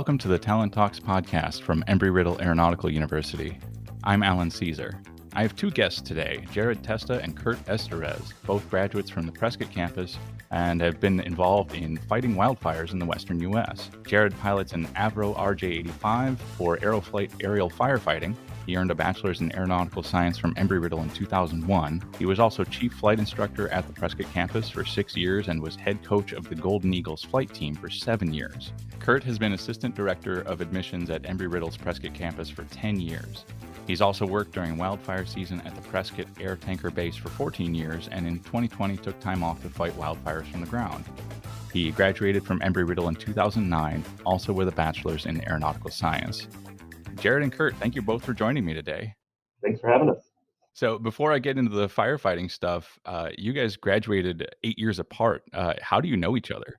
Welcome to the Talon Talks podcast from Embry-Riddle Aeronautical University. I'm Alan Caesar. I have two guests today, Jared Testa and Kurt Estorez, both graduates from the Prescott campus and have been involved in fighting wildfires in the western U.S. Jared pilots an Avro RJ85 for Aeroflite Aerial Firefighting. He earned a bachelor's in aeronautical science from Embry-Riddle in 2001. He was also chief flight instructor at the Prescott campus for 6 years and was head coach of the Golden Eagles flight team for 7 years. Kurt has been assistant director of admissions at Embry-Riddle's Prescott campus for 10 years. He's also worked during wildfire season at the Prescott Air Tanker Base for 14 years, and in 2020 took time off to fight wildfires from the ground. He graduated from Embry-Riddle in 2009, also with a bachelor's in aeronautical science. Jared and Kurt, thank you both for joining me today. Thanks for having us. So before I get into the firefighting stuff, you guys graduated 8 years apart. How do you know each other?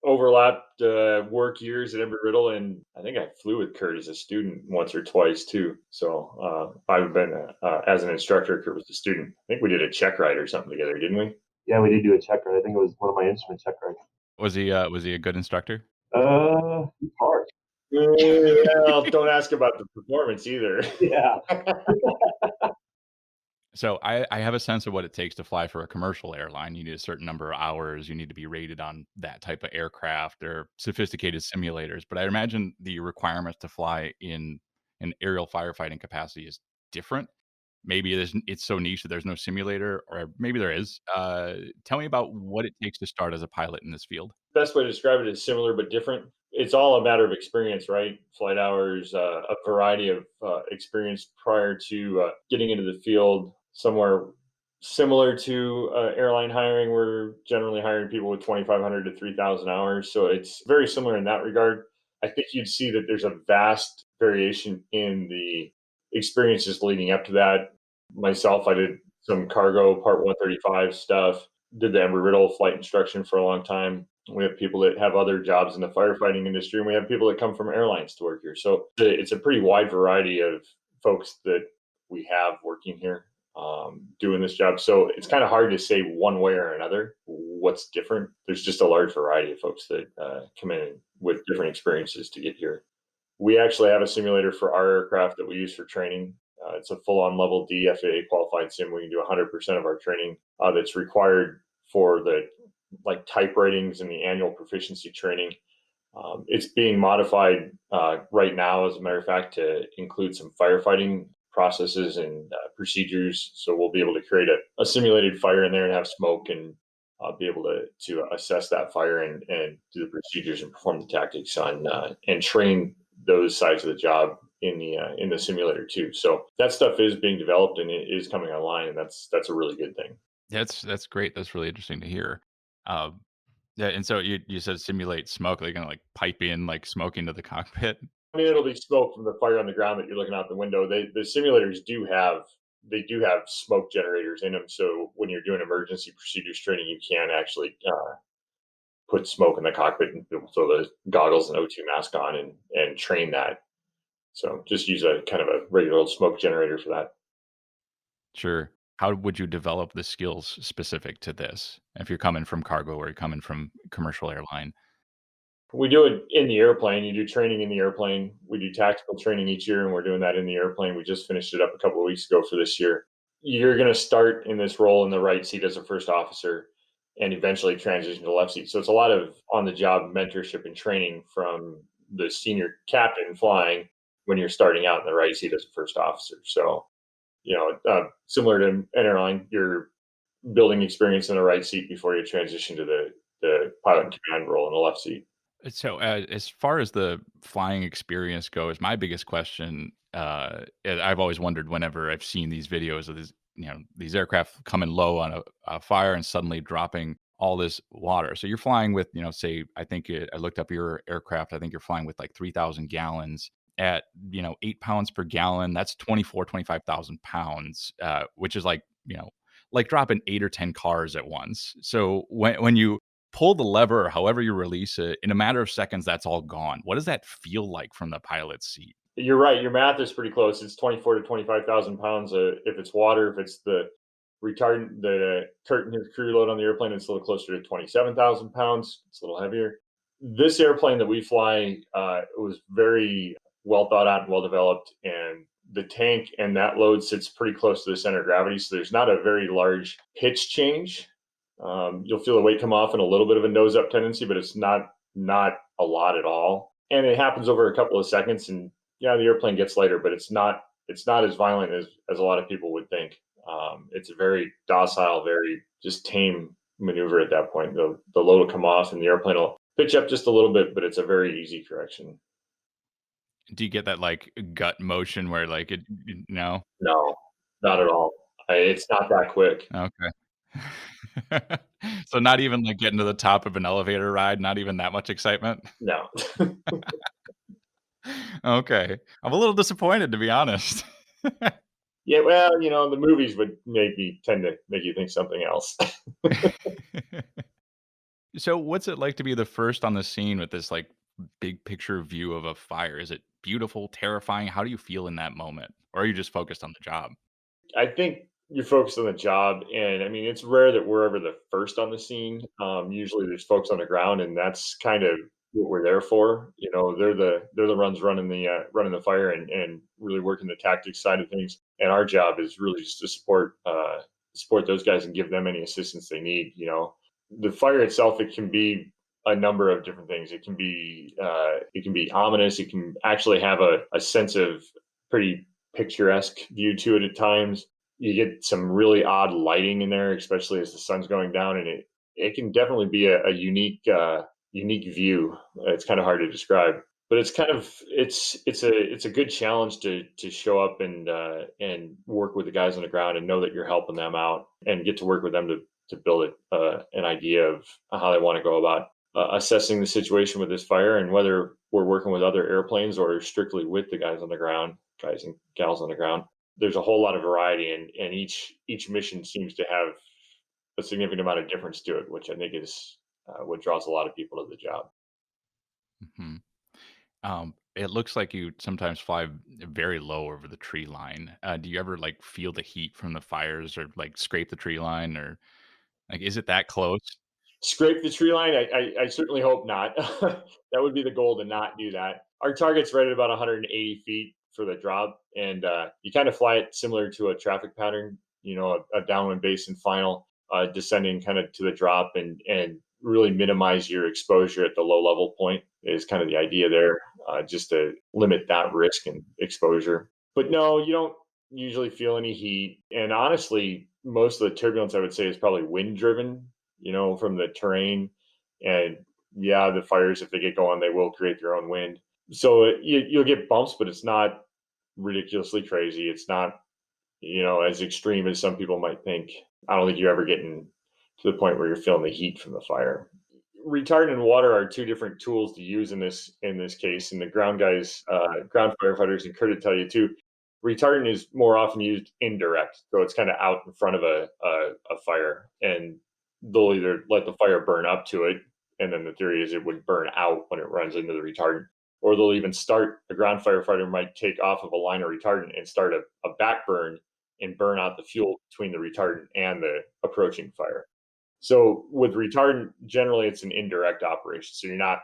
Overlapped work years at Embry-Riddle, and I think I flew with Kurt as a student once or twice too. So I've been as an instructor. Kurt was a student. I think we did a check ride or something together, didn't we? Yeah, we did do a check ride. I think it was one of my instrument check rides. Was he a good instructor? It's hard. Well, don't ask about the performance either. Yeah. So I have a sense of what it takes to fly for a commercial airline. You need a certain number of hours. You need to be rated on that type of aircraft or sophisticated simulators. But I imagine the requirements to fly in an aerial firefighting capacity is different. Maybe it's so niche that there's no simulator, or maybe there is. Tell me about what it takes to start as a pilot in this field. Best way to describe it is similar but different. It's all a matter of experience, right? Flight hours, a variety of experience prior to getting into the field. Somewhere similar to airline hiring, we're generally hiring people with 2,500 to 3,000 hours. So it's very similar in that regard. I think you'd see that there's a vast variation in the experiences leading up to that. Myself, I did some cargo Part 135 stuff, did the Embry-Riddle flight instruction for a long time. We have people that have other jobs in the firefighting industry, and we have people that come from airlines to work here. So it's a pretty wide variety of folks that we have working here doing this job. So it's kind of hard to say one way or another what's different. There's just a large variety of folks that come in with different experiences to get here. We actually have a simulator for our aircraft that we use for training. It's a full-on level D FAA qualified sim. We can do 100% of our training that's required for the type ratings and the annual proficiency training. It's being modified right now, as a matter of fact, to include some firefighting processes and procedures. So we'll be able to create a simulated fire in there and have smoke and be able to assess that fire and do the procedures and perform the tactics on and train those sides of the job in the simulator too. So that stuff is being developed and it is coming online, and that's a really good thing. That's great. That's really interesting to hear. Yeah, and so you said simulate smoke. They're gonna pipe in smoke into the cockpit. I mean, it'll be smoke from the fire on the ground that you're looking out the window. The simulators do have smoke generators in them. So when you're doing emergency procedures training, you can actually put smoke in the cockpit and throw the goggles and O2 mask on and train that. So just use a kind of a regular old smoke generator for that. Sure. How would you develop the skills specific to this if you're coming from cargo or you're coming from commercial airline? We do it in the airplane. You do training in the airplane. We do tactical training each year, and we're doing that in the airplane. We just finished it up a couple of weeks ago for this year. You're going to start in this role in the right seat as a first officer and eventually transition to the left seat. So it's a lot of on-the-job mentorship and training from the senior captain flying when you're starting out in the right seat as a first officer. So, similar to an airline, you're building experience in the right seat before you transition to the pilot and command role in the left seat. So, as far as the flying experience goes, my biggest question, I've always wondered whenever I've seen these videos of these aircraft coming low on a fire and suddenly dropping all this water. So you're flying with, say, I looked up your aircraft. I think you're flying with 3,000 gallons at, 8 pounds per gallon. That's 25,000 pounds, which is like dropping 8 or 10 cars at once. So when you pull the lever or however you release it, in a matter of seconds, that's all gone. What does that feel like from the pilot's seat? You're right. Your math is pretty close. It's 24 to 25,000 pounds. If it's water, if it's the retardant, the curtain crew load on the airplane, it's a little closer to 27,000 pounds. It's a little heavier. This airplane that we fly was very well thought out and well developed, and the tank and that load sits pretty close to the center of gravity, so there's not a very large pitch change. You'll feel the weight come off and a little bit of a nose up tendency, but it's not a lot at all. And it happens over a couple of seconds, and yeah, the airplane gets lighter, but it's not as violent as a lot of people would think. It's a very docile, very just tame maneuver at that point. The load will come off and the airplane will pitch up just a little bit, but it's a very easy correction. Do you get that like gut motion where like no? No, not at all. It's not that quick. Okay. So not even like getting to the top of an elevator ride, not even that much excitement? No. Okay. I'm a little disappointed, to be honest. Yeah, well, the movies would maybe tend to make you think something else. So what's it like to be the first on the scene with this like big picture view of a fire? Is it beautiful, terrifying? How do you feel in that moment? Or are you just focused on the job? I think you're focused on the job, and I mean, it's rare that we're ever the first on the scene. Usually, there's folks on the ground, and that's kind of what we're there for. They're the ones running the fire and really working the tactics side of things. And our job is really just to support those guys and give them any assistance they need. The fire itself, it can be a number of different things. It can be ominous. It can actually have a sense of pretty picturesque view to it at times. You get some really odd lighting in there, especially as the sun's going down, and it can definitely be a unique view. It's kind of hard to describe, but it's a good challenge to show up and work with the guys on the ground and know that you're helping them out and get to work with them to build an idea of how they want to go about assessing the situation with this fire, and whether we're working with other airplanes or strictly with the guys and gals on the ground. There's a whole lot of variety, and each mission seems to have a significant amount of difference to it, which I think is what draws a lot of people to the job. Hmm. It looks like you sometimes fly very low over the tree line. Do you ever like feel the heat from the fires or like scrape the tree line or like is it that close? Scrape the tree line? I certainly hope not. That would be the goal, to not do that. Our target's right at about 180 feet for the drop, and you kind of fly it similar to a traffic pattern. A downwind base and final, descending kind of to the drop, and really minimize your exposure at the low level point is kind of the idea there, just to limit that risk and exposure. But no, you don't usually feel any heat, and honestly, most of the turbulence I would say is probably wind driven, from the terrain. And yeah, the fires, if they get going, they will create their own wind. So you'll get bumps, but it's not ridiculously crazy. It's not, as extreme as some people might think. I don't think you're ever getting to the point where you're feeling the heat from the fire. Retardant and water are two different tools to use in this case, and the ground guys, ground firefighters, and Kurt to tell you too. Retardant is more often used indirect, so it's kind of out in front of a fire, and they'll either let the fire burn up to it, and then the theory is it would burn out when it runs into the retardant, or they'll even start, a ground firefighter might take off of a line of retardant and start a back burn and burn out the fuel between the retardant and the approaching fire. So with retardant, generally it's an indirect operation. So you're not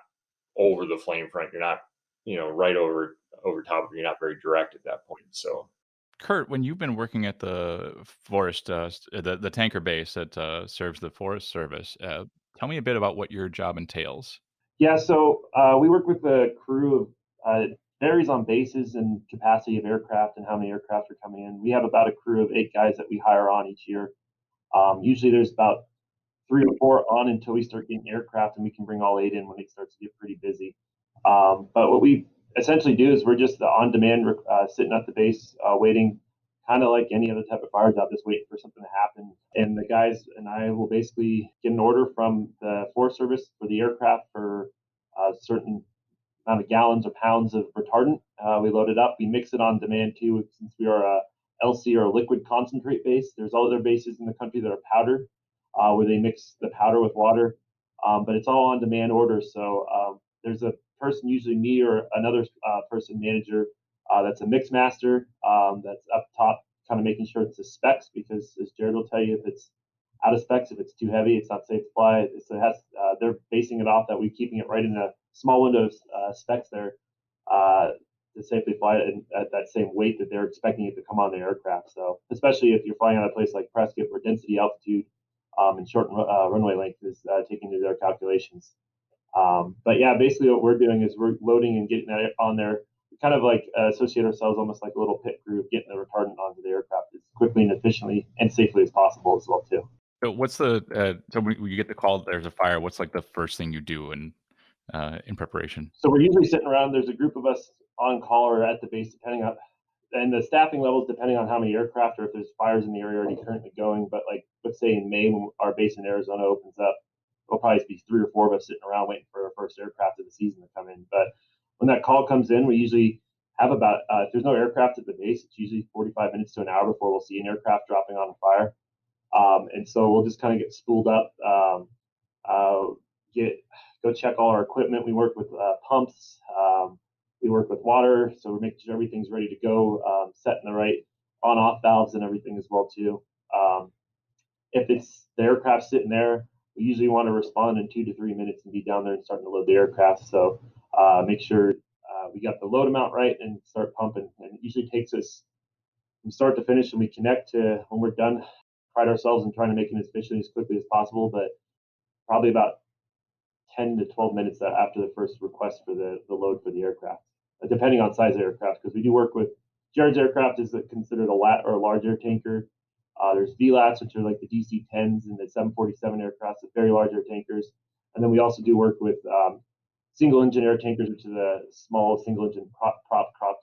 over the flame front. You're not, right over top of it. You're not very direct at that point. So Kurt, when you've been working at the forest, the tanker base that serves the Forest Service, tell me a bit about what your job entails. Yeah, so we work with a crew of varies on bases and capacity of aircraft and how many aircraft are coming in. We have about a crew of 8 guys that we hire on each year. Usually there's about 3 or 4 on until we start getting aircraft, and we can bring all 8 in when it starts to get pretty busy. But what we essentially do is we're just on demand, sitting at the base, waiting, kind of like any other type of fire job, just waiting for something to happen. And the guys and I will basically get an order from the Forest Service for the aircraft for a certain amount of gallons or pounds of retardant. We load it up. We mix it on demand too, since we are a LC or a liquid concentrate base. There's other bases in the country that are powder, where they mix the powder with water, but it's all on demand orders. So there's a person, usually me or another person, manager, that's a mix master, that's up top, kind of making sure it's the specs, because as Jared will tell you, if it's out of specs. If it's too heavy, it's not safe to fly. So it has, they're basing it off that we're keeping it right in a small window of specs there uh, to safely fly it at that same weight that they're expecting it to come on the aircraft. So especially if you're flying on a place like Prescott where density, altitude, and short runway length is taken into their calculations. But yeah, basically what we're doing is we're loading and getting that on there. We kind of like associate ourselves almost like a little pit crew of getting the retardant onto the aircraft as quickly and efficiently and safely as possible as well too. So what's the so when you get the call that there's a fire, what's like the first thing you do in preparation? So we're usually sitting around. There's a group of us on call or at the base, depending on, and the staffing levels depending on how many aircraft or if there's fires in the area already currently going. But like let's say in May when our base in Arizona opens up, there'll probably be 3 or 4 of us sitting around waiting for our first aircraft of the season to come in. But when that call comes in, we usually have about if there's no aircraft at the base, it's usually 45 minutes to an hour before we'll see an aircraft dropping on a fire. And so we'll just kind of get spooled up, uh, get go check all our equipment. We work with pumps. We work with water, so we're making sure everything's ready to go, setting the right on-off valves and everything as well too. If it's the aircraft sitting there, we usually want to respond in 2 to 3 minutes and be down there and starting to load the aircraft. So make sure we got the load amount right and start pumping. And it usually takes us from start to finish, and we connect to when we're done. Pride ourselves in trying to make it as efficiently as quickly as possible, but probably about 10 to 12 minutes after the first request for the load for the aircraft, depending on size of aircraft, because we do work with Jared's aircraft is considered a lat or a large air tanker. There's VLATs, which are like the DC-10s and the 747 aircraft, the very large air tankers. And then we also do work with single engine air tankers, which are the small single engine crop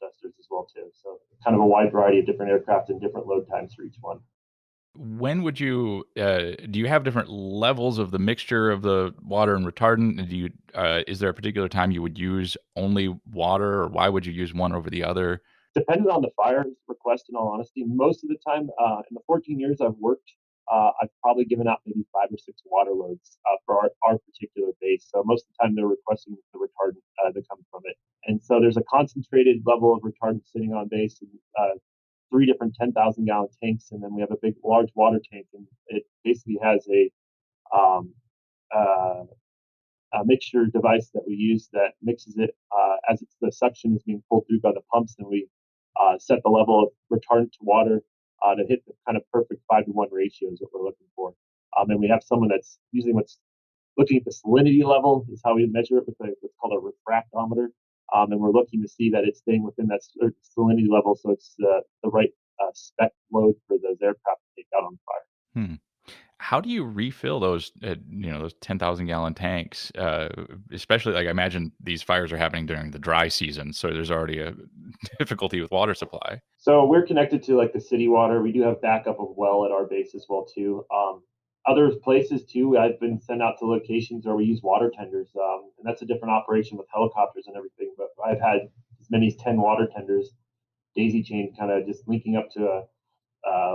dusters as well too. So kind of a wide variety of different aircraft and different load times for each one. When would you do you have different levels of the mixture of the water and retardant? And do you is there a particular time you would use only water, or why would you use one over the other? Depending on the fire request, in all honesty, most of the time in the 14 years I've worked, I've probably given out maybe 5 or 6 water loads for our particular base. So most of the time they're requesting the retardant that comes from it. And so there's a concentrated level of retardant sitting on base in 3 different 10,000-gallon tanks. And then we have a big, large water tank. And it basically has um, uh, a mixture device that we use that mixes it as the suction is being pulled through by the pumps, and we set the level of retardant to water to hit the kind of perfect 5-to-1 ratio is what we're looking for. And we have someone that's using what's looking at the salinity level is how we measure it with what's called a refractometer. And we're looking to see that it's staying within that salinity level, so it's the right spec load for those aircraft to take out on fire. Hmm. How do you refill those, those 10,000-gallon tanks? Especially, like, I imagine these fires are happening during the dry season, so there's already a difficulty with water supply. So we're connected to like the city water. We do have backup of well at our base as well too. Other places too, I've been sent out to locations where we use water tenders, and that's a different operation with helicopters and everything. But I've had as many as 10 water tenders, daisy chain, kind of just linking up to a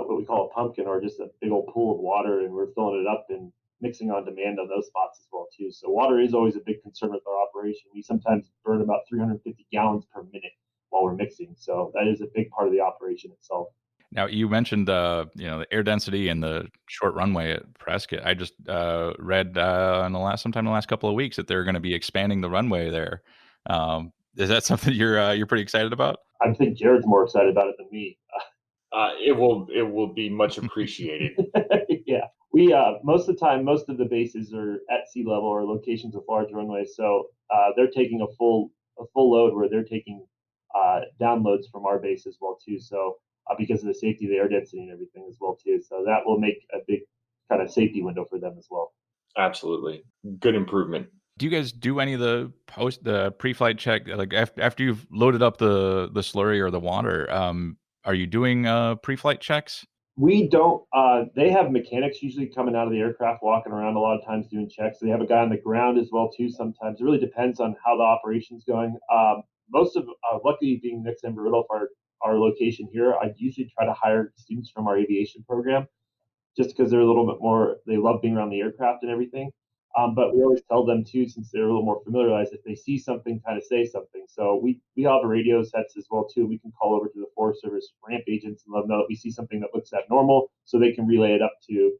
what we call a pumpkin or just a big old pool of water, and we're filling it up and mixing on demand on those spots as well too. So water is always a big concern with our operation. We sometimes burn about 350 gallons per minute while we're mixing, so that is a big part of the operation itself. Now, you mentioned, the air density and the short runway at Prescott. I just read sometime in the last couple of weeks that they're going to be expanding the runway there. Is that something you're pretty excited about? I think Jared's more excited about it than me. It will be much appreciated. Yeah, we most of the time, most of the bases are at sea level or locations with large runways, so they're taking a full load where they're taking downloads from our base as well too. So because of the safety, the air density, and everything as well too. So that will make a big kind of safety window for them as well. Absolutely. Good improvement. Do you guys do any of the pre-flight check, like after you've loaded up the slurry or the water? Are you doing pre-flight checks? We don't. They have mechanics usually coming out of the aircraft, walking around a lot of times doing checks. They have a guy on the ground as well too. Sometimes it really depends on how the operation's going. Most of luckily being next to Embry-Riddle, our location here, I usually try to hire students from our aviation program just because they're a little bit more. They love being around the aircraft and everything. But we always tell them too, since they're a little more familiarized, if they see something, kind of say something. So we have radio sets as well too. We can call over to the Forest Service ramp agents and let them know that we see something that looks abnormal, so they can relay it up to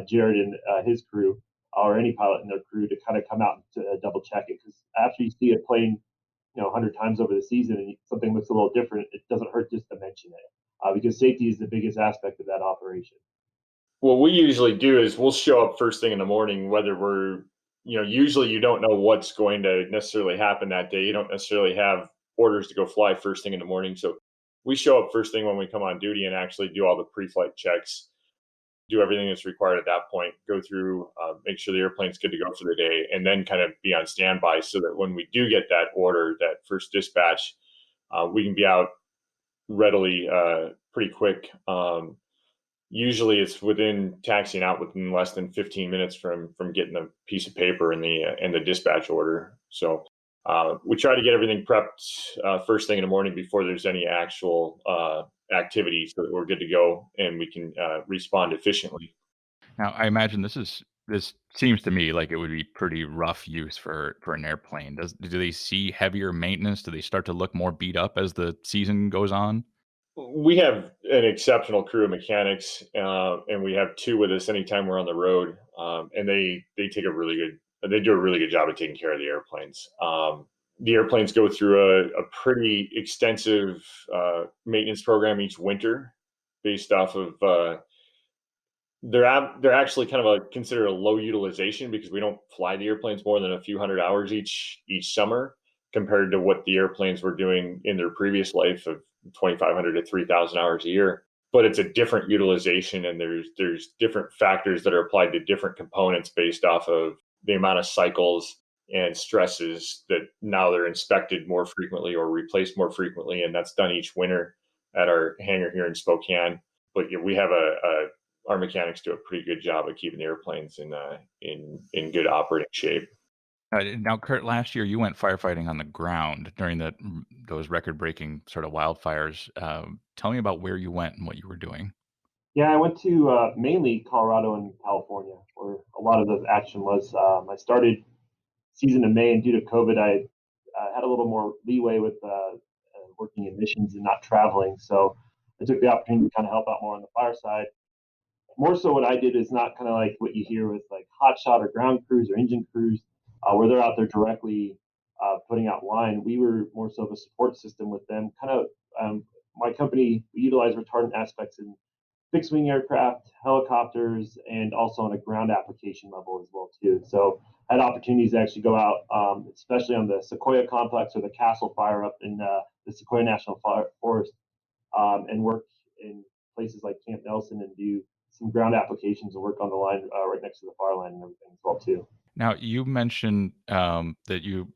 Jared and his crew, or any pilot in their crew, to kind of come out and to double check it. Because after you see it playing, 100 times over the season and something looks a little different, it doesn't hurt just to mention it, because safety is the biggest aspect of that operation. What we usually do is we'll show up first thing in the morning, whether we're, usually you don't know what's going to necessarily happen that day. You don't necessarily have orders to go fly first thing in the morning. So we show up first thing when we come on duty and actually do all the pre-flight checks, do everything that's required at that point, go through, make sure the airplane's good to go for the day, and then kind of be on standby so that when we do get that order, that first dispatch, we can be out readily, pretty quick. Usually it's within taxiing out within less than 15 minutes from getting the piece of paper and the dispatch order. So we try to get everything prepped first thing in the morning before there's any actual activity, so that we're good to go and we can respond efficiently. Now, I imagine this seems to me like it would be pretty rough use for an airplane. Do they see heavier maintenance? Do they start to look more beat up as the season goes on? We have an exceptional crew of mechanics, and we have two with us anytime we're on the road, and they do a really good job of taking care of the airplanes. The airplanes go through a pretty extensive maintenance program each winter, based off of they're actually kind of considered a low utilization because we don't fly the airplanes more than a few hundred hours each summer, compared to what the airplanes were doing in their previous life of 2,500 to 3,000 hours a year. But it's a different utilization, and there's different factors that are applied to different components based off of the amount of cycles and stresses that now they're inspected more frequently or replaced more frequently, and that's done each winter at our hangar here in Spokane. But we have our mechanics do a pretty good job of keeping the airplanes in good operating shape. Now, Kurt, last year you went firefighting on the ground during those record-breaking sort of wildfires. Tell me about where you went and what you were doing. Yeah, I went to mainly Colorado and California, where a lot of the action was. I started season in May, and due to COVID, I had a little more leeway with working in missions and not traveling. So I took the opportunity to kind of help out more on the fire side. More so, what I did is not kind of like what you hear with like hotshot or ground crews or engine crews, where they're out there directly putting out line. We were more so of a support system with them. My company, we utilize retardant aspects in fixed wing aircraft, helicopters, and also on a ground application level as well too. So I had opportunities to actually go out, especially on the Sequoia complex or the Castle Fire up in the Sequoia National Forest, and work in places like Camp Nelson and do some ground applications and work on the line right next to the fire line and everything as well too. Now, you mentioned that you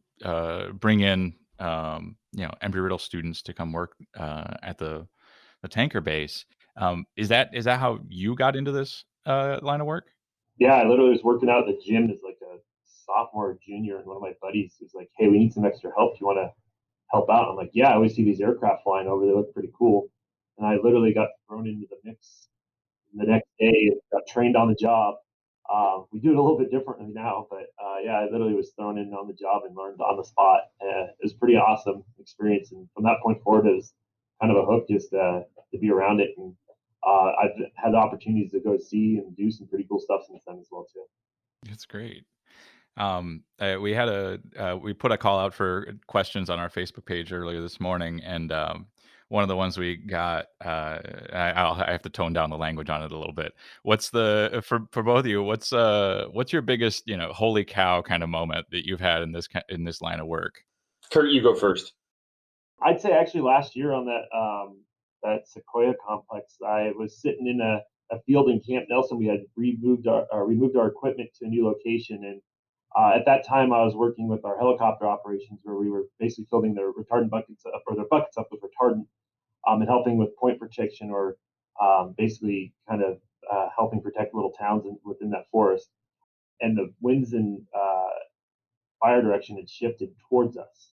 bring in Embry-Riddle students to come work at the tanker base. Is that how you got into this line of work? Yeah, I literally was working out at the gym as like a sophomore or junior, and one of my buddies was like, "Hey, we need some extra help. Do you want to help out?" I'm like, "Yeah, I always see these aircraft flying over. They look pretty cool." And I literally got thrown into the mix the next day, got trained on the job. We do it a little bit differently now, but yeah, I literally was thrown in on the job and learned on the spot. It was a pretty awesome experience, and from that point forward, it was kind of a hook just to be around it. And I've had opportunities to go see and do some pretty cool stuff since then as well too. That's great. We put a call out for questions on our Facebook page earlier this morning, and one of the ones we got, I have to tone down the language on it a little bit. What's for both of you? What's your biggest holy cow kind of moment that you've had in this line of work? Kurt, you go first. I'd say actually last year on that Sequoia complex, I was sitting in a field in Camp Nelson. We had removed our equipment to a new location, and at that time I was working with our helicopter operations, where we were basically filling their retardant buckets up, or their buckets up with retardant, and helping with point protection, or basically kind of helping protect little towns within that forest. And the winds and fire direction had shifted towards us.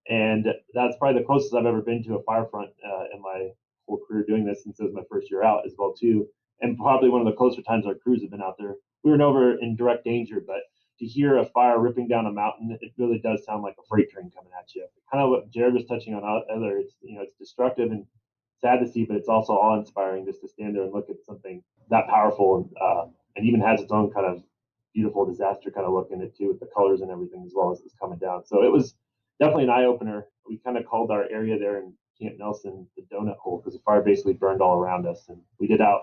And that's probably the closest I've ever been to a fire front in my whole career doing this, since it was my first year out as well too. And probably one of the closer times our crews have been out there. We were never in direct danger, but to hear a fire ripping down a mountain, it really does sound like a freight train coming at you. Kind of what Jared was touching on earlier. It's destructive and sad to see, but it's also awe-inspiring just to stand there and look at something that powerful and even has its own kind of beautiful disaster kind of look in it too, with the colors and everything as well as it's coming down. So it was definitely an eye opener. We kind of called our area there in Camp Nelson the donut hole because the fire basically burned all around us, and we did out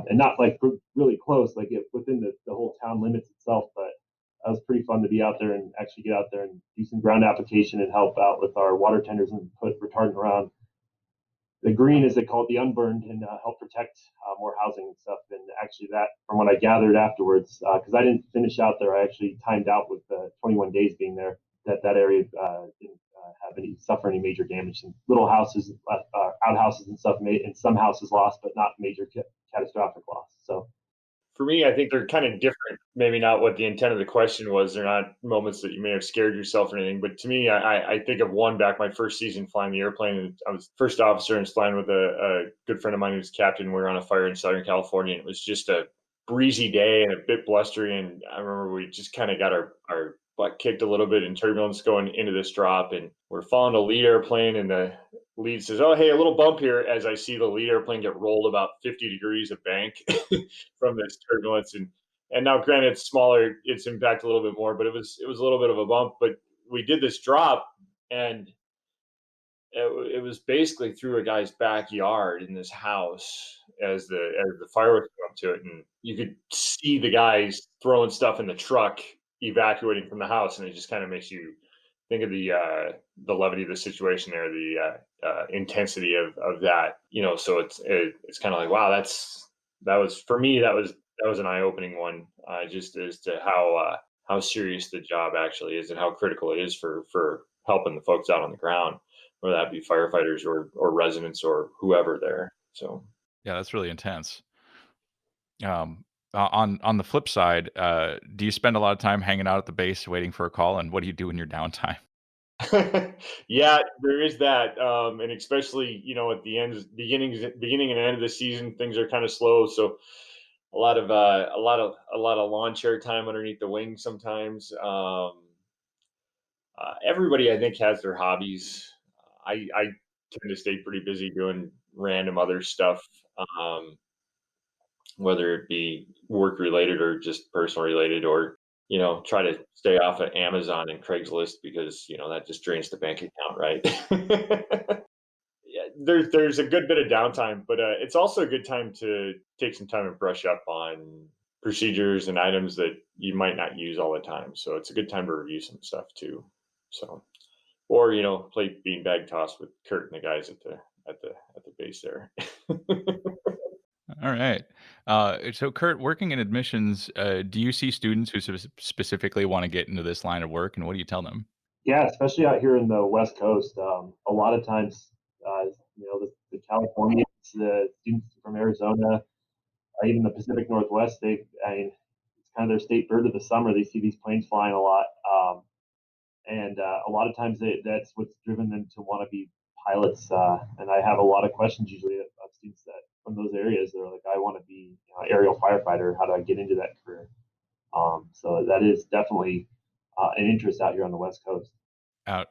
and not like really close, like within the whole town limits itself, but it was pretty fun to be out there and actually get out there and do some ground application and help out with our water tenders and put retardant around the green, as they call it, the unburned, and help protect more housing and stuff. And actually, that, from what I gathered afterwards, because I didn't finish out there, I actually timed out with 21 days being there. That area didn't suffer any major damage. And little houses, outhouses and stuff, and some houses lost, but not major catastrophic loss. So for me, I think they're kind of different. Maybe not what the intent of the question was. They're not moments that you may have scared yourself or anything. But to me, I think of one back my first season flying the airplane. And I was first officer and flying with a good friend of mine who's captain. We were on a fire in Southern California. And it was just a breezy day and a bit blustery. And I remember we just kind of got our butt kicked a little bit in turbulence going into this drop. And we're following a lead airplane, and the lead says, "Oh, hey, a little bump here," as I see the lead airplane get rolled about 50 degrees of bank from this turbulence. And now, granted, it's smaller, it's impact a little bit more, but it was a little bit of a bump. But we did this drop, and it was basically through a guy's backyard in this house as the fireworks come up to it, and you could see the guys throwing stuff in the truck, evacuating from the house, and it just kind of makes you think of the levity of the situation there, the intensity of that, So it's kind of like, wow, that was for me, that was an eye-opening one, just as to how serious the job actually is and how critical it is for helping the folks out on the ground, whether that be firefighters or residents or whoever there. So Yeah, that's really intense. On the flip side, do you spend a lot of time hanging out at the base waiting for a call, and what do you do in your downtime? yeah, there is that, and especially at the beginning and end of the season, things are kind of slow. So a lot of lawn chair time underneath the wing sometimes. Everybody, I think, has their hobbies. I tend to stay pretty busy doing random other stuff, whether it be work related or just personal related, or try to stay off of Amazon and Craigslist because that just drains the bank account, right? Yeah, there's a good bit of downtime, but it's also a good time to take some time and brush up on procedures and items that you might not use all the time. So it's a good time to review some stuff too. So, or play beanbag toss with Kurt and the guys at the base there. All right. So, Kurt, working in admissions, do you see students who specifically want to get into this line of work, and what do you tell them? Yeah, especially out here in the West Coast, a lot of times, the Californians, the students from Arizona, even the Pacific Northwest, it's kind of their state bird of the summer. They see these planes flying a lot, and a lot of times that's what's driven them to want to be pilots. And I have a lot of questions usually of students that from those areas. They're like, I want to be aerial firefighter. How do I get into that career? So that is definitely an interest out here on the West Coast.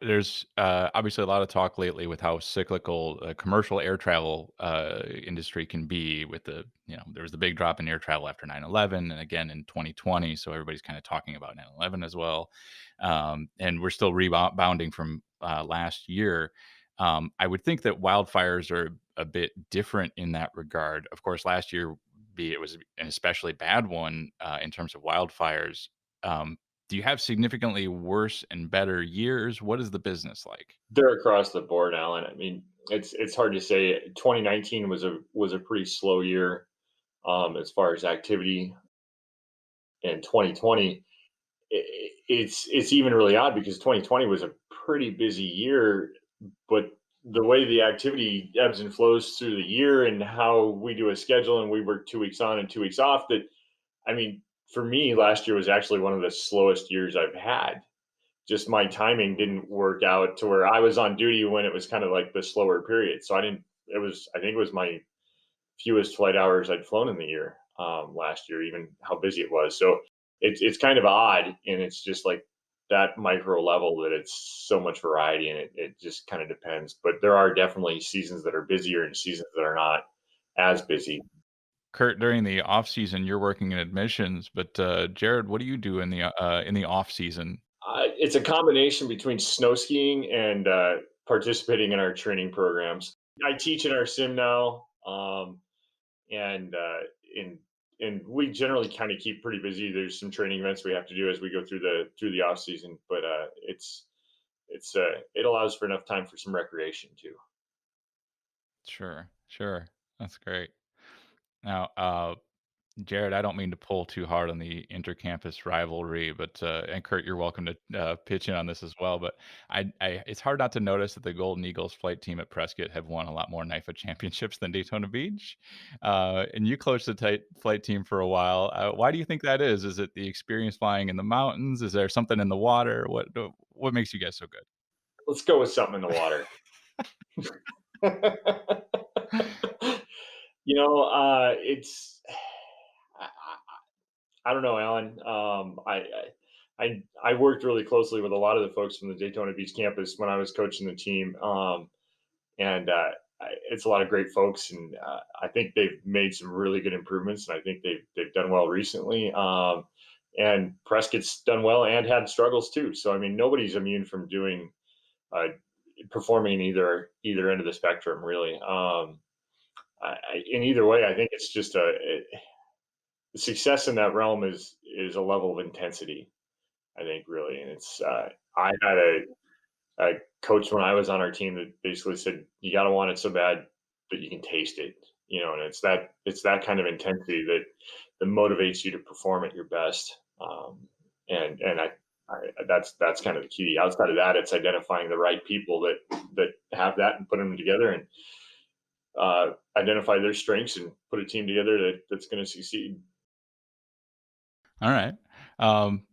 There's obviously a lot of talk lately with how cyclical commercial air travel industry can be. With there was the big drop in air travel after 9/11, and again in 2020. So everybody's kind of talking about 9/11 as well, and we're still rebounding from last year. I would think that wildfires are a bit different in that regard. Of course, last year it was an especially bad one in terms of wildfires. Do you have significantly worse and better years? What is the business like? They're across the board, Alan. I mean, it's hard to say. 2019 was a pretty slow year as far as activity, and 2020 it's even really odd because 2020 was a pretty busy year, but the way the activity ebbs and flows through the year and how we do a schedule and we work 2 weeks on and 2 weeks off, that I mean, for me, last year was actually one of the slowest years I've had. Just my timing didn't work out to where I was on duty when it was kind of like the slower period. So I think it was my fewest flight hours I'd flown in the year last year, even how busy it was. So it's kind of odd. And it's just like that micro level that it's so much variety, and it just kind of depends. But there are definitely seasons that are busier and seasons that are not as busy. Kurt, during the off season, you're working in admissions, but Jared, what do you do in the off season? It's a combination between snow skiing and participating in our training programs. I teach in our sim now, and in and we generally kind of keep pretty busy. There's some training events we have to do as we go through the off season, but it allows for enough time for some recreation too. Sure, sure. That's great. Now, Jared, I don't mean to pull too hard on the intercampus rivalry, but and Kurt, you're welcome to pitch in on this as well. But it's hard not to notice that the Golden Eagles flight team at Prescott have won a lot more NIFA championships than Daytona Beach. And you coached the tight flight team for a while. Why do you think that is? Is it the experience flying in the mountains? Is there something in the water? What makes you guys so good? Let's go with something in the water. It's I don't know, Alan. I worked really closely with a lot of the folks from the Daytona Beach campus when I was coaching the team, and it's a lot of great folks, and I think they've made some really good improvements, and I think they've done well recently. And Prescott's done well and had struggles too. So I mean, nobody's immune from doing uh, performing in either end of the spectrum, really. In either way, I think it's just the success in that realm is a level of intensity. I think really, and it's I had a coach when I was on our team that basically said you got to want it so bad that you can taste it, and it's that kind of intensity that motivates you to perform at your best. And that's kind of the key. Outside of that, it's identifying the right people that have that and put them together and identify their strengths and put a team together that's going to succeed. All right. Um,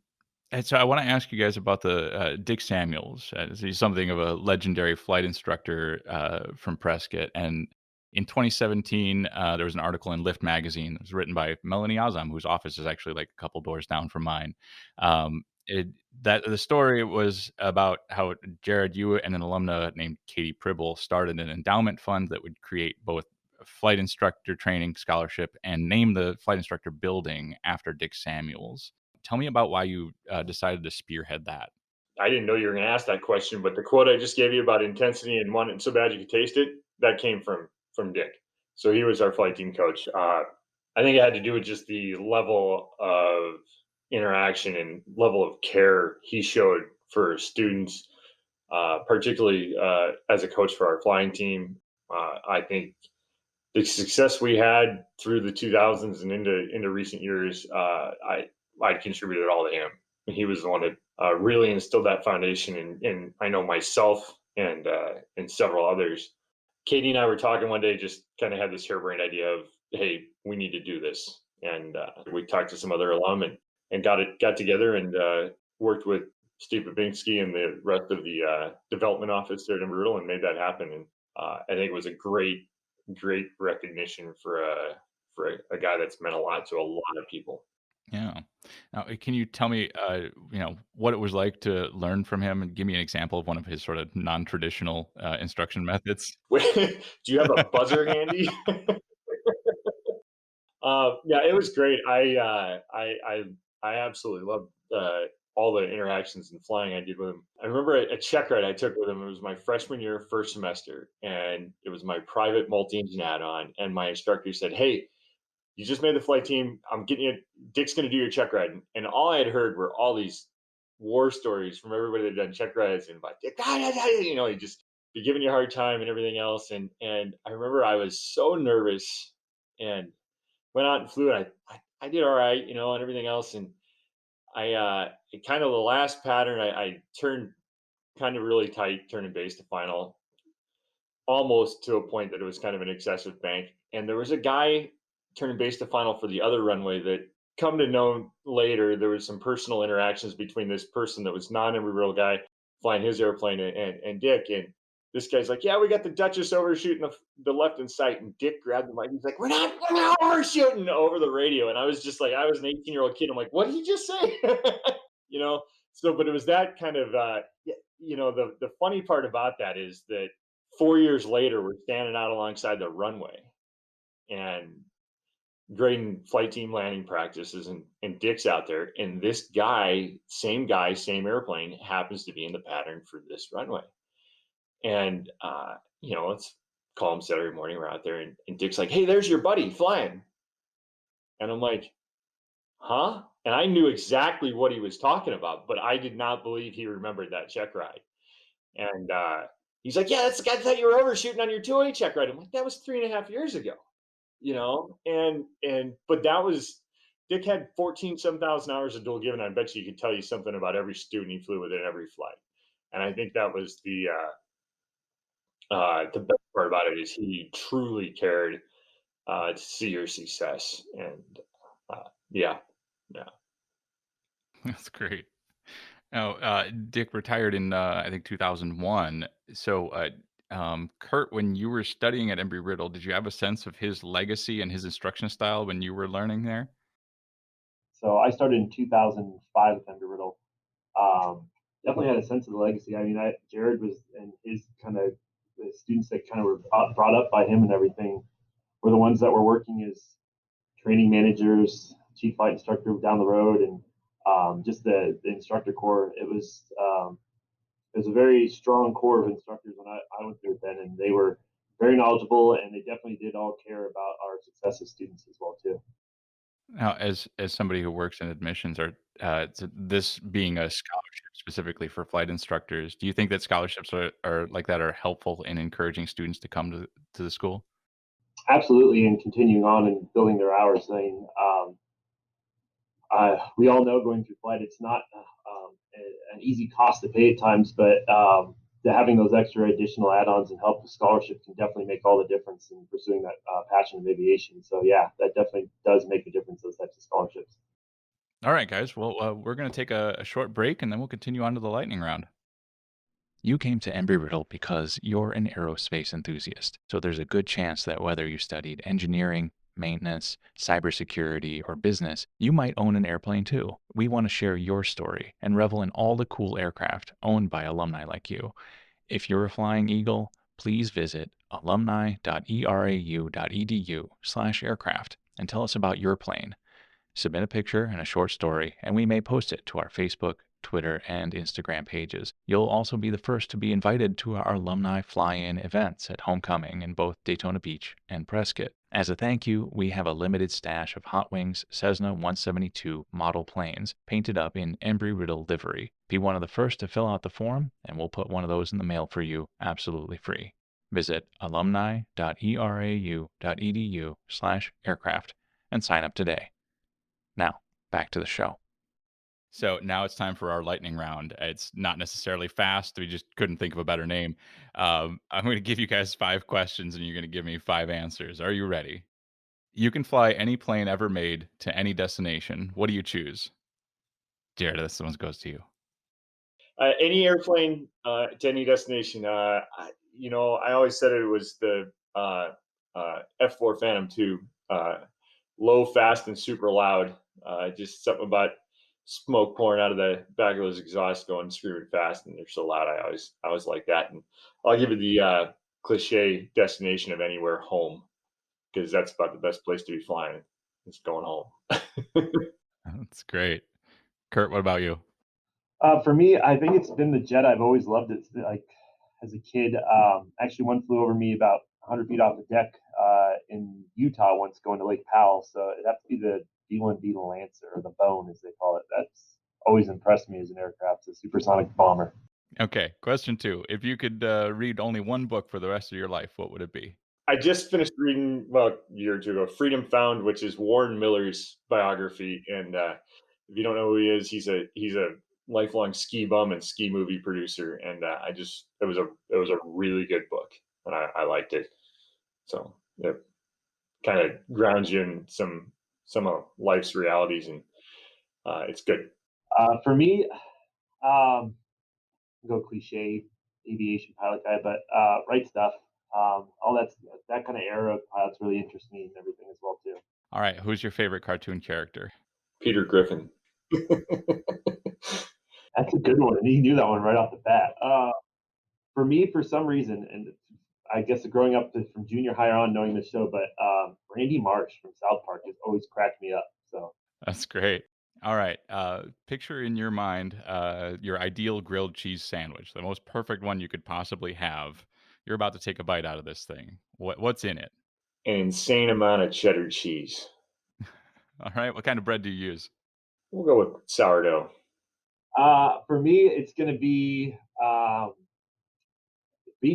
And so I want to ask you guys about the Dick Samuels. He's something of a legendary flight instructor from Prescott. And in 2017, there was an article in Lift magazine. It was written by Melanie Azam, whose office is actually like a couple doors down from mine. Um, it, that the story was about how Jared, you and an alumna named Katie Pribble started an endowment fund that would create both flight instructor training scholarship and name the flight instructor building after Dick Samuels. Tell me about why you decided to spearhead that. I didn't know you were going to ask that question, but the quote I just gave you about intensity and wanting it so bad you could taste it, that came from Dick. So he was our flight team coach. I think it had to do with just the level of interaction and level of care he showed for students, particularly as a coach for our flying team. I think the success we had through the 2000s and into recent years, I contributed all to him. He was the one that really instilled that foundation in I know myself and several others. Katie and I were talking one day, just kind of had this harebrained idea of, hey, we need to do this, and we talked to some other alum and got together and worked with Steve Babinski and the rest of the development office there at Embry-Riddle and made that happen. And I think it was a great recognition for a guy that's meant a lot to a lot of people. Yeah. Now, can you tell me, what it was like to learn from him, and give me an example of one of his sort of non-traditional instruction methods? Do you have a buzzer handy? Yeah, it was great. I absolutely loved all the interactions and flying I did with him. I remember a check ride I took with him. It was my freshman year, first semester, and it was my private multi-engine add-on. And my instructor said, "Hey, you just made the flight team. I'm getting you. Dick's going to do your check ride." And all I had heard were all these war stories from everybody that had done check rides and about Dick, he just be giving you a hard time and everything else. And I remember I was so nervous and went out and flew. And I did all right, and everything else. And kind of the last pattern, I turned kind of really tight, turning base to final, almost to a point that it was kind of an excessive bank. And there was a guy turning base to final for the other runway that come to know later there was some personal interactions between this person that was non-Embry-Riddle guy flying his airplane and Dick. And this guy's like, "Yeah, we got the Duchess overshooting the left in sight." And Dick grabbed the mic. He's like, we're not overshooting," over the radio. And I was just like, I was an 18-year-old kid. I'm like, what did he just say? you know? So, but it was that kind of, the funny part about that is that 4 years later, we're standing out alongside the runway. And grading flight team landing practices, and Dick's out there, and this guy, same airplane, happens to be in the pattern for this runway. And let's call him Saturday morning. We're out there, and Dick's like, "Hey, there's your buddy flying." And I'm like, "Huh?" And I knew exactly what he was talking about, but I did not believe he remembered that check ride. And he's like, "Yeah, that's the guy that you were overshooting on your 2A check ride." I'm like, "That was 3.5 years ago." But that was Dick had 14 some thousand hours of dual given. I bet you he could tell you something about every student he flew with in every flight. And I think that was the best part about it, is he truly cared to see your success. And yeah, yeah. That's great. Now, Dick retired in I think 2001. So, Kurt, when you were studying at Embry-Riddle, did you have a sense of his legacy and his instruction style when you were learning there? So I started in 2005 with Embry-Riddle. Definitely had a sense of the legacy. I mean, Jared was, and his kind of the students that kind of were brought up by him and everything were the ones that were working as training managers, chief flight instructor down the road, and just the instructor corps. It was a very strong core of instructors when I went through it then, and they were very knowledgeable, and they definitely did all care about our success as students as well too. Now, as somebody who works in admissions, or this being a scholarship specifically for flight instructors, do you think that scholarships are like that are helpful in encouraging students to come to the school? Absolutely, and continuing on and building their hours. I mean, we all know going through flight, it's not an easy cost to pay at times, but having those extra additional add-ons and help with scholarship can definitely make all the difference in pursuing that passion of aviation. So yeah, that definitely does make a difference, those types of scholarships. All right, guys. Well, we're going to take a short break and then we'll continue on to the lightning round. You came to Embry-Riddle because you're an aerospace enthusiast. So there's a good chance that whether you studied engineering, maintenance, cybersecurity, or business, you might own an airplane too. We want to share your story and revel in all the cool aircraft owned by alumni like you. If you're a flying eagle, please visit alumni.erau.edu/aircraft and tell us about your plane. Submit a picture and a short story, and we may post it to our Facebook, Twitter, and Instagram pages. You'll also be the first to be invited to our alumni fly-in events at Homecoming in both Daytona Beach and Prescott. As a thank you, we have a limited stash of Hot Wings Cessna 172 model planes painted up in Embry-Riddle livery. Be one of the first to fill out the form, and we'll put one of those in the mail for you absolutely free. Visit alumni.erau.edu/aircraft and sign up today. Now, back to the show. So now it's time for our lightning round. It's not necessarily fast. We just couldn't think of a better name. I'm going to give you guys 5 questions and you're going to give me 5 answers. Are you ready? You can fly any plane ever made to any destination. What do you choose? Jared, this one goes to you. Any airplane to any destination. I always said it was the F4 Phantom 2. Low, fast, and super loud. Just something about smoke pouring out of the back of those exhausts going screaming fast, and they're so loud. I always like that. And I'll give you the cliche destination of anywhere, home, because that's about the best place to be flying. It's going home. That's great. Kurt, what about you? For me, I think it's been the jet. I've always loved it. Like as a kid, actually, one flew over me about 100 feet off the deck in Utah once, going to Lake Powell. So it'd have to be the B-1 Beetle Lancer, or the Bone, as they call it. That's always impressed me as an aircraft. It's a supersonic bomber. Okay, question 2. If you could read only one book for the rest of your life, what would it be? I just finished reading, well, a year or two ago, Freedom Found, which is Warren Miller's biography. And if you don't know who he is, he's a lifelong ski bum and ski movie producer. And it was a really good book, and I liked it. So it kind of grounds you in some of life's realities, and it's good. For me, go cliche aviation pilot guy, but Right Stuff. All that kind of era of pilots really interests me and everything as well too. All right, who's your favorite cartoon character? Peter Griffin. That's a good one. And he knew that one right off the bat. For me, for some reason, and I guess growing up from junior higher on, knowing the show, but Randy Marsh from South Park has always cracked me up. So That's great. All right. Picture in your mind your ideal grilled cheese sandwich, the most perfect one you could possibly have. You're about to take a bite out of this thing. What's in it? An insane amount of cheddar cheese. All right. What kind of bread do you use? We'll go with sourdough. for me, it's going to be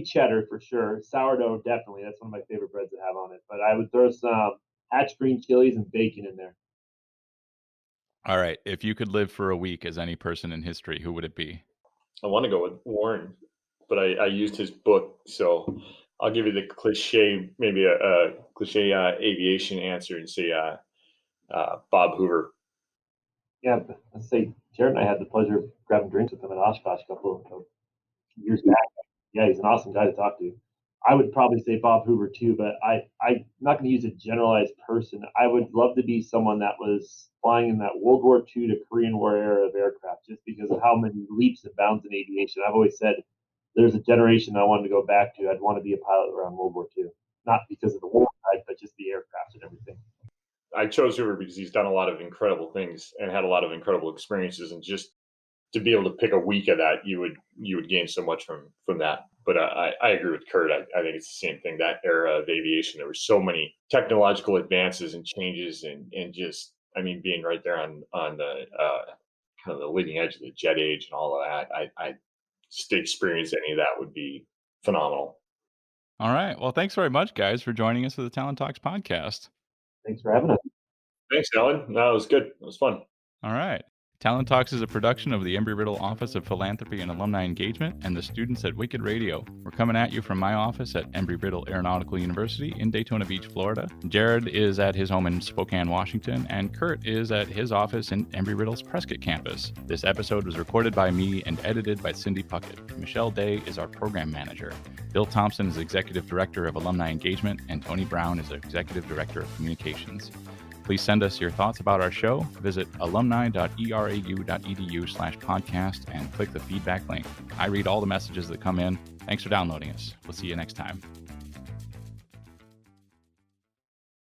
cheddar for sure. Sourdough, definitely. That's one of my favorite breads to have on it. But I would throw some Hatch green chilies and bacon in there. All right. If you could live for a week as any person in history, who would it be? I want to go with Warren, but I used his book, so I'll give you the cliche, maybe a cliche aviation answer and say Bob Hoover. Yeah, let's say Jared and I had the pleasure of grabbing drinks with him at Oshkosh a couple of years back. Yeah, he's an awesome guy to talk to. I would probably say Bob Hoover too, but I'm not going to use a generalized person. I would love to be someone that was flying in that World War II to Korean War era of aircraft, just because of how many leaps and bounds in aviation. I've always said there's a generation I wanted to go back to. I'd want to be a pilot around World War II, not because of the war side, but just the aircraft and everything. I chose Hoover because he's done a lot of incredible things and had a lot of incredible experiences, and just to be able to pick a week of that, you would gain so much from that. But I agree with Kurt. I think it's the same thing. That era of aviation, there were so many technological advances and changes, and just, I mean, being right there on the kind of the leading edge of the jet age and all of that. I just to experience any of that would be phenomenal. All right. Well, thanks very much, guys, for joining us for the Talon Talks podcast. Thanks for having us. Thanks, Alan. No, it was good. It was fun. All right. Talon Talks is a production of the Embry-Riddle Office of Philanthropy and Alumni Engagement and the students at Wicked Radio. We're coming at you from my office at Embry-Riddle Aeronautical University in Daytona Beach, Florida. Jared is at his home in Spokane, Washington, and Kurt is at his office in Embry-Riddle's Prescott campus. This episode was recorded by me and edited by Cindy Puckett. Michelle Day is our program manager. Bill Thompson is Executive Director of Alumni Engagement, and Tony Brown is Executive Director of Communications. Please send us your thoughts about our show. Visit alumni.erau.edu/podcast and click the feedback link. I read all the messages that come in. Thanks for downloading us. We'll see you next time.